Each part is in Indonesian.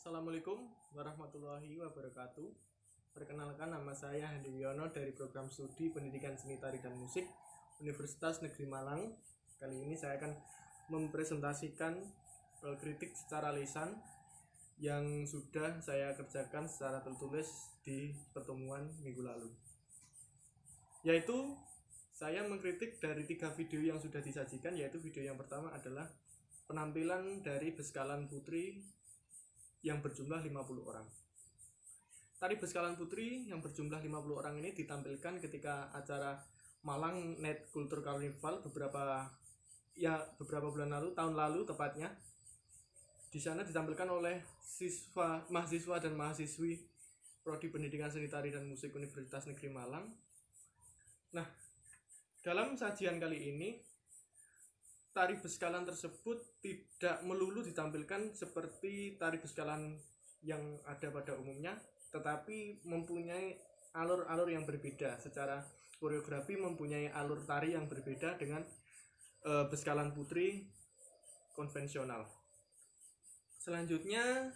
Assalamualaikum warahmatullahi wabarakatuh. Perkenalkan, nama saya Handi Wiono dari program studi Pendidikan Seni Tari dan Musik Universitas Negeri Malang. Kali ini saya akan mempresentasikan kritik secara lisan yang sudah saya kerjakan secara tertulis di pertemuan minggu lalu. Yaitu saya mengkritik dari 3 video yang sudah disajikan, yaitu video yang pertama adalah penampilan dari Beskalan Putri yang berjumlah 50 orang. Tari Beskalan Putri yang berjumlah 50 orang ini ditampilkan ketika acara Malang Net Culture Carnival beberapa bulan lalu, tahun lalu tepatnya. Di sana ditampilkan oleh mahasiswa dan mahasiswi Prodi Pendidikan Seni Tari dan Musik Universitas Negeri Malang. Nah, dalam sajian kali ini tari beskalan tersebut tidak melulu ditampilkan seperti tari beskalan yang ada pada umumnya, tetapi mempunyai alur-alur yang berbeda. Secara koreografi mempunyai alur tari yang berbeda dengan beskalan putri konvensional. Selanjutnya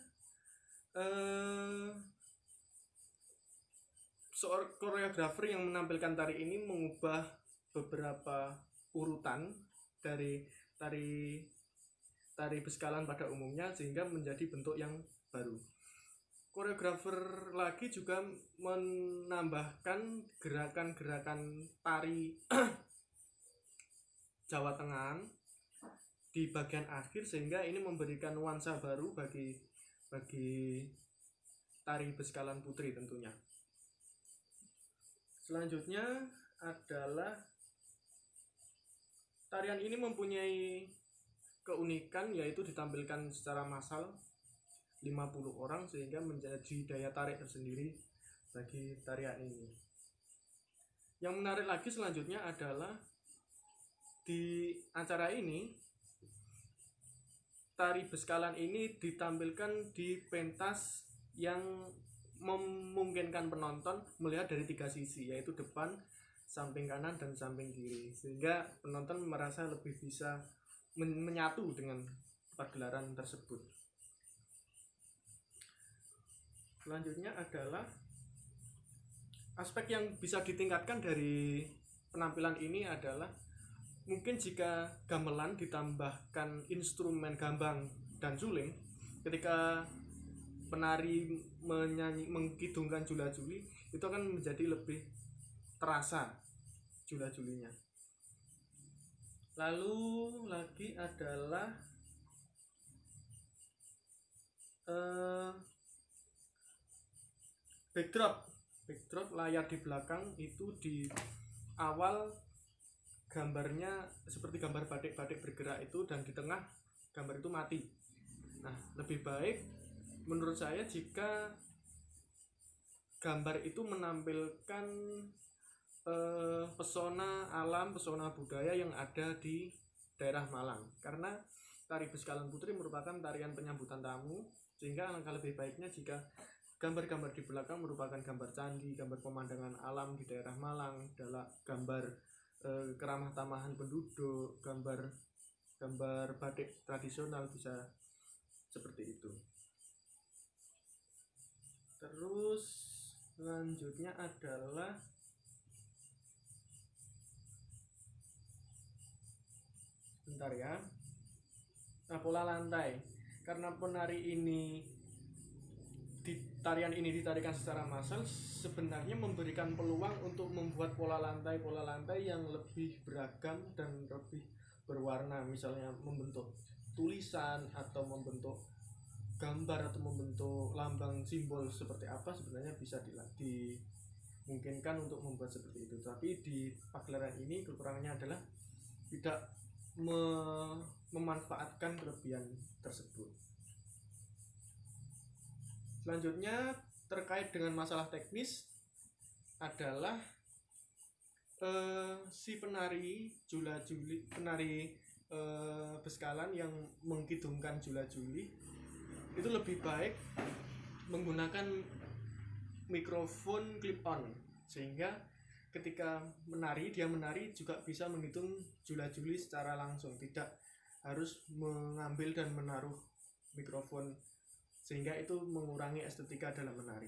seorang koreografer yang menampilkan tari ini mengubah beberapa urutan dari tari beskalan pada umumnya sehingga menjadi bentuk yang baru. Koreografer lagi juga menambahkan gerakan-gerakan tari Jawa Tengah di bagian akhir sehingga ini memberikan nuansa baru bagi tari beskalan putri tentunya. Selanjutnya adalah tarian ini mempunyai keunikan, yaitu ditampilkan secara massal 50 orang sehingga menjadi daya tarik tersendiri bagi tarian ini. Yang menarik lagi selanjutnya adalah di acara ini tari beskalan ini ditampilkan di pentas yang memungkinkan penonton melihat dari 3 sisi, yaitu depan, samping kanan dan samping kiri, sehingga penonton merasa lebih bisa menyatu dengan pagelaran tersebut. Selanjutnya adalah aspek yang bisa ditingkatkan dari penampilan ini adalah mungkin jika gamelan ditambahkan instrumen gambang dan suling, ketika penari mengkidungkan jula-juli, itu akan menjadi lebih terasa jula-julinya. Lalu lagi adalah backdrop layar di belakang itu di awal gambarnya seperti gambar batik-batik bergerak itu, dan di tengah gambar itu mati. Nah, lebih baik menurut saya jika gambar itu menampilkan pesona alam, pesona budaya yang ada di daerah Malang, karena tari beskalan putri merupakan tarian penyambutan tamu, sehingga alangkah lebih baiknya jika gambar-gambar di belakang merupakan gambar candi, gambar pemandangan alam di daerah Malang, adalah gambar keramah tamahan penduduk, gambar batik tradisional, bisa seperti itu. Terus selanjutnya adalah pola lantai. Karena penari ini tarian ini ditarikan secara massal, sebenarnya memberikan peluang untuk membuat pola lantai yang lebih beragam dan lebih berwarna, misalnya membentuk tulisan atau membentuk gambar atau membentuk lambang simbol seperti apa, sebenarnya bisa dimungkinkan untuk membuat seperti itu. Tapi di pagelaran ini kekurangannya adalah tidak memanfaatkan kelebihan tersebut. Selanjutnya terkait dengan masalah teknis adalah si penari beskalan yang mengkidungkan jula-juli itu lebih baik menggunakan mikrofon clip-on, sehingga ketika dia menari juga bisa menghitung jula-juli secara langsung, tidak harus mengambil dan menaruh mikrofon sehingga itu mengurangi estetika dalam menari.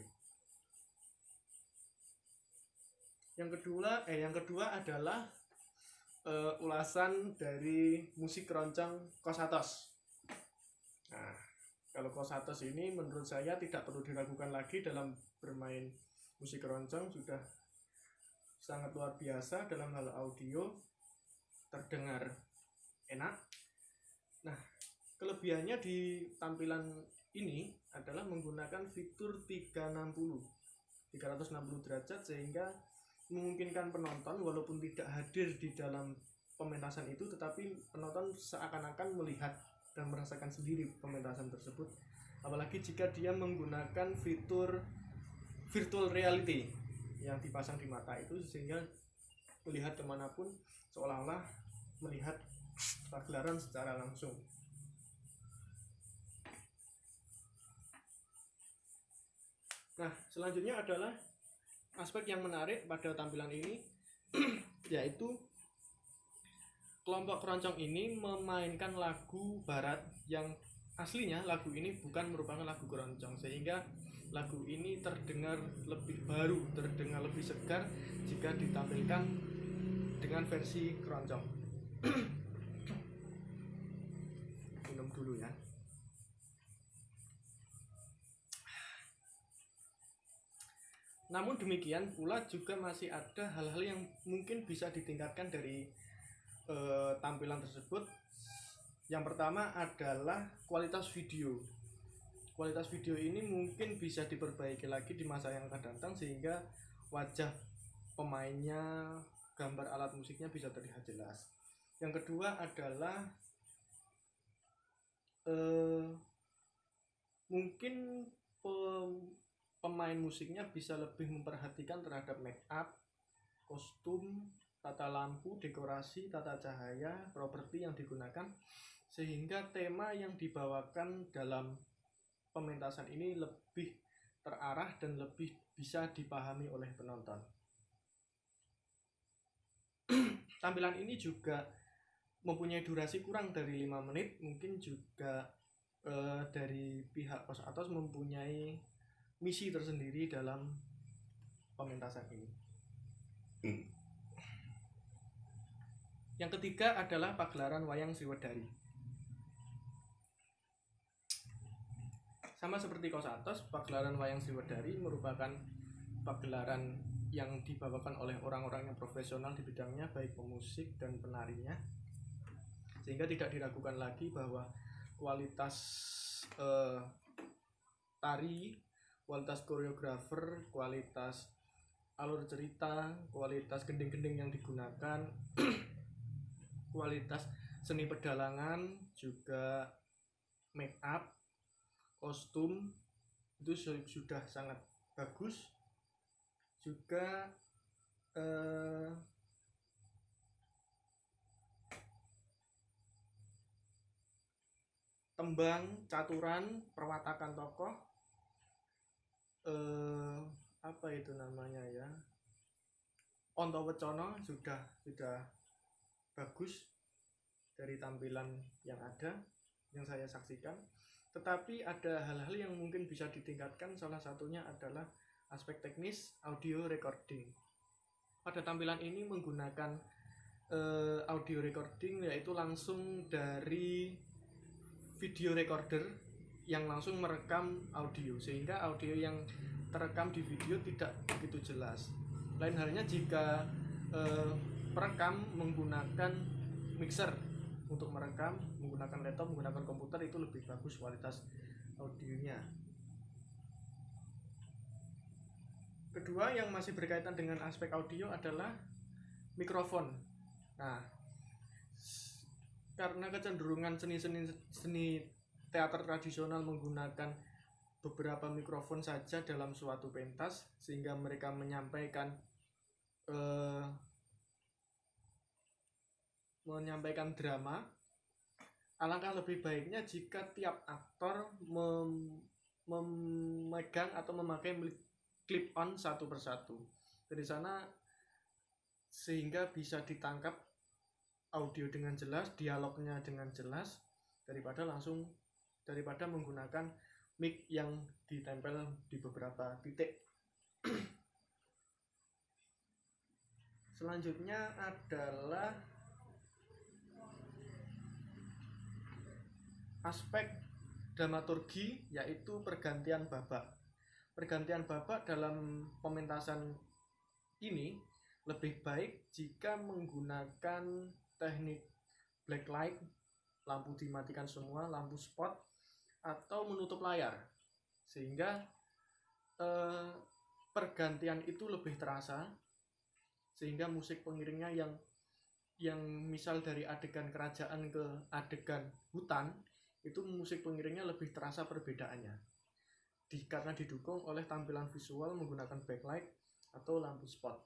Yang kedua adalah ulasan dari musik keroncong Kosatos. Nah, kalau Kosatos ini menurut saya tidak perlu diragukan lagi dalam bermain musik keroncong, sudah sangat luar biasa dalam hal audio, terdengar enak. Nah, kelebihannya di tampilan ini adalah menggunakan fitur 360 derajat, sehingga memungkinkan penonton walaupun tidak hadir di dalam pementasan itu, tetapi penonton seakan-akan melihat dan merasakan sendiri pementasan tersebut. Apalagi jika dia menggunakan fitur virtual reality yang dipasang di mata itu, sehingga melihat kemanapun seolah-olah melihat pagelaran secara langsung. Nah, selanjutnya adalah aspek yang menarik pada tampilan ini yaitu kelompok keroncong ini memainkan lagu barat yang aslinya lagu ini bukan merupakan lagu keroncong, sehingga lagu ini terdengar lebih baru, terdengar lebih segar jika ditampilkan dengan versi keroncong. Minum dulu ya. Namun demikian pula juga masih ada hal-hal yang mungkin bisa ditingkatkan dari tampilan tersebut. Yang pertama adalah kualitas video. Kualitas video ini mungkin bisa diperbaiki lagi di masa yang akan datang, sehingga wajah pemainnya, gambar alat musiknya bisa terlihat jelas. Yang kedua adalah mungkin pemain musiknya bisa lebih memperhatikan terhadap make up, kostum, tata lampu, dekorasi, tata cahaya, properti yang digunakan, sehingga tema yang dibawakan dalam pementasan ini lebih terarah dan lebih bisa dipahami oleh penonton. Tampilan ini juga mempunyai durasi kurang dari 5 menit, mungkin juga dari pihak Kosatos mempunyai misi tersendiri dalam pementasan ini. Yang ketiga adalah pagelaran wayang Sriwedari. Sama seperti Kosatos, pagelaran wayang Sriwedari merupakan pagelaran yang dibawakan oleh orang-orang yang profesional di bidangnya, baik pemusik dan penarinya, sehingga tidak diragukan lagi bahwa kualitas tari, kualitas koreografer, kualitas alur cerita, kualitas gending-gending yang digunakan, kualitas seni pedalangan, juga make up, kostum itu sudah sangat bagus. Juga tembang, caturan, perwatakan tokoh, apa itu namanya ya, Ontowecono sudah bagus dari tampilan yang ada, yang saya saksikan. Tetapi ada hal-hal yang mungkin bisa ditingkatkan, salah satunya adalah aspek teknis audio recording. Pada tampilan ini menggunakan audio recording, yaitu langsung dari video recorder yang langsung merekam audio, sehingga audio yang terekam di video tidak begitu jelas. Lain halnya jika perekam menggunakan mixer untuk merekam, menggunakan laptop, menggunakan komputer, itu lebih bagus kualitas audionya. Kedua yang masih berkaitan dengan aspek audio adalah mikrofon. Nah, karena kecenderungan seni teater tradisional menggunakan beberapa mikrofon saja dalam suatu pentas, sehingga mereka menyampaikan drama. Alangkah lebih baiknya jika tiap aktor memegang atau memakai clip on satu persatu dari sana, sehingga bisa ditangkap audio dengan jelas, dialognya dengan jelas, daripada menggunakan mic yang ditempel di beberapa titik. Selanjutnya adalah aspek dramaturgi, yaitu pergantian babak. Pergantian babak dalam pementasan ini lebih baik jika menggunakan teknik blacklight, lampu dimatikan semua, lampu spot, atau menutup layar, sehingga pergantian itu lebih terasa, sehingga musik pengiringnya yang misal dari adegan kerajaan ke adegan hutan, itu musik pengiringnya lebih terasa perbedaannya karena didukung oleh tampilan visual menggunakan backlight atau lampu spot,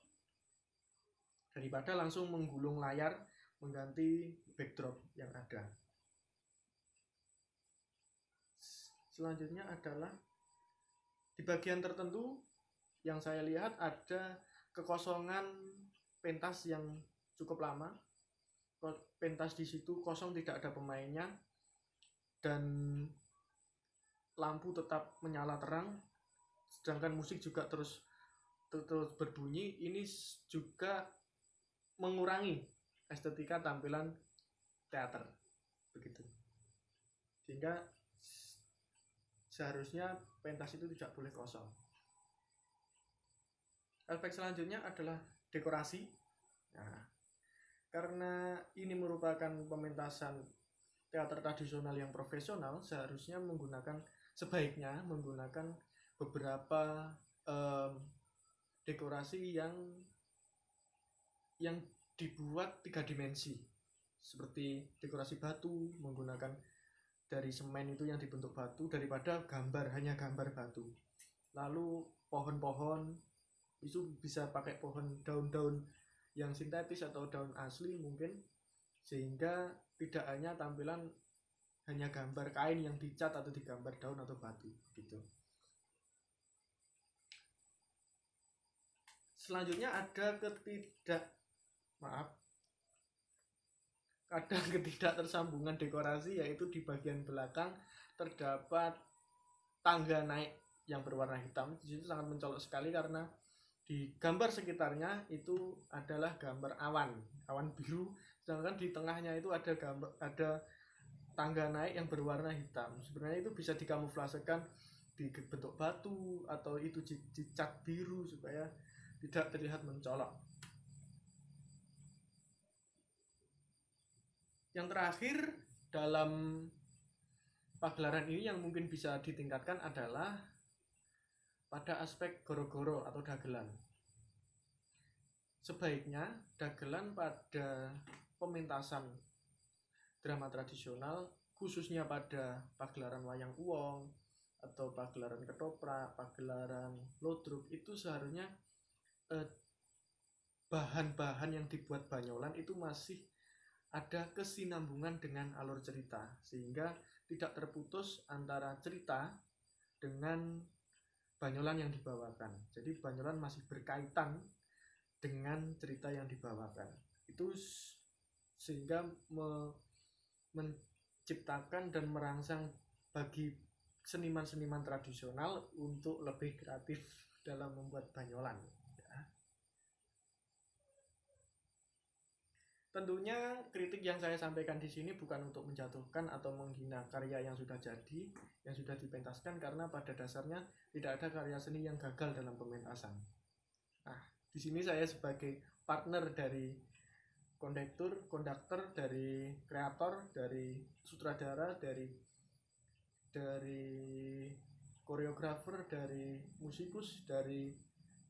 daripada langsung menggulung layar mengganti backdrop yang ada. Selanjutnya adalah di bagian tertentu yang saya lihat ada kekosongan pentas yang cukup lama. Pentas di situ kosong, tidak ada pemainnya, dan lampu tetap menyala terang, sedangkan musik juga terus berbunyi. Ini juga mengurangi estetika tampilan teater, begitu. Sehingga seharusnya pentas itu tidak boleh kosong. Aspek selanjutnya adalah dekorasi. Nah, karena ini merupakan pementasan teater tradisional yang profesional, sebaiknya menggunakan beberapa dekorasi yang dibuat 3 dimensi, seperti dekorasi batu, menggunakan dari semen itu yang dibentuk batu, daripada hanya gambar batu. Lalu pohon-pohon itu bisa pakai pohon daun-daun yang sintetis atau daun asli mungkin, sehingga tidak hanya tampilan hanya gambar kain yang dicat atau digambar daun atau batu gitu. Selanjutnya ada ketidaktersambungan dekorasi, yaitu di bagian belakang terdapat tangga naik yang berwarna hitam. Di situ sangat mencolok sekali karena di gambar sekitarnya itu adalah gambar awan biru, sedangkan di tengahnya itu ada tangga naik yang berwarna hitam. Sebenarnya itu bisa dikamuflasekan dibentuk batu atau itu dicat biru supaya tidak terlihat mencolok. Yang terakhir dalam pagelaran ini yang mungkin bisa ditingkatkan adalah pada aspek goro-goro atau dagelan. Sebaiknya dagelan pada pementasan drama tradisional, khususnya pada pagelaran wayang uwong atau pagelaran ketoprak, pagelaran lodruk, itu seharusnya bahan-bahan yang dibuat banyolan itu masih ada kesinambungan dengan alur cerita, sehingga tidak terputus antara cerita dengan banyolan yang dibawakan. Jadi banyolan masih berkaitan dengan cerita yang dibawakan. Itu sehingga menciptakan dan merangsang bagi seniman-seniman tradisional untuk lebih kreatif dalam membuat banyolan. Tentunya kritik yang saya sampaikan di sini bukan untuk menjatuhkan atau menghina karya yang sudah jadi, yang sudah dipentaskan, karena pada dasarnya tidak ada karya seni yang gagal dalam pementasan. Nah, di sini saya sebagai partner dari konduktor, dari kreator, dari sutradara, dari koreografer, dari musikus, dari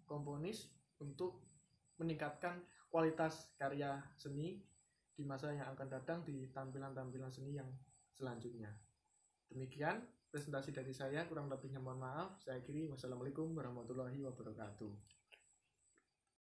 komponis, untuk meningkatkan kualitas karya seni di masa yang akan datang di tampilan-tampilan seni yang selanjutnya. Demikian presentasi dari saya, kurang lebihnya mohon maaf. Saya akhiri, wassalamualaikum warahmatullahi wabarakatuh.